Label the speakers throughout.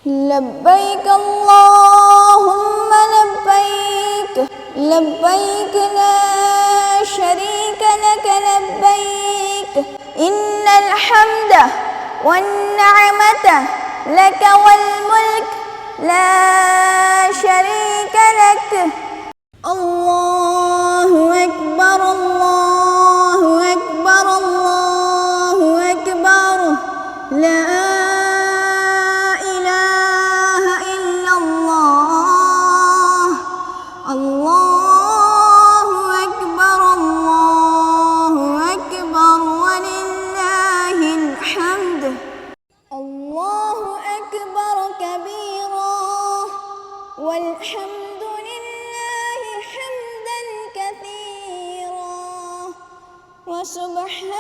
Speaker 1: لبيك اللهم لبيك لبيك لا شريك لك لبيك إن الحمد والنعمة لك والملك لا شريك لك الله أكبر الله أكبر الله أكبر لا إله إلا الله الله أكبر ولله الحمد الله أكبر كبيرا والحمد لله حمدا كثيرا وسبحان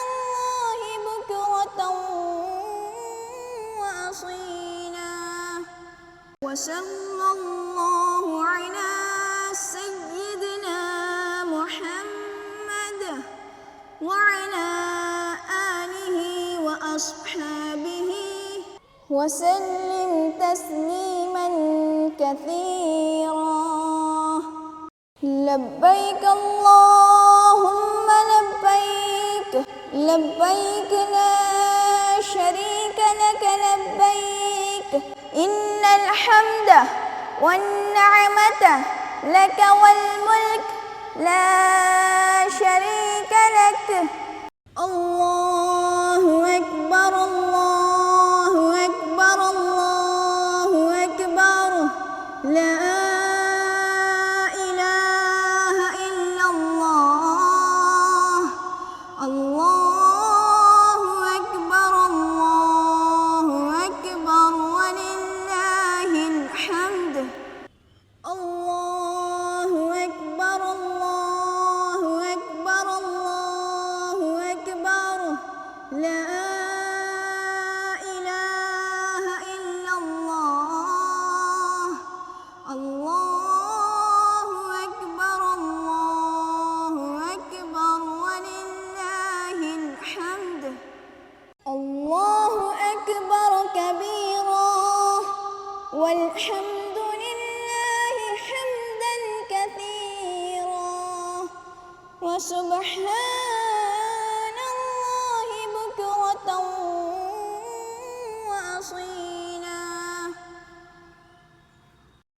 Speaker 1: الله بكرة وأصيلا وصلى الله على سيدنا محمد وعلى آله وأصحابه وسلم تسليما كثيرا لبيك اللهم لبيك لبيك لا شريك لك لبيك إن الحمد والنعمة لك والملك لا شريك لك الله أكبر الله أكبر الله أكبر لا إله إلا الله الله أكبر ولله الحمد الله أكبر الله أكبر الله أكبر لا إله إلا الله الله أكبر ولله الحمد الله أكبر كبيرا والحمد لله حمدا كثيرا وسبحان الله بكرة وأصيلا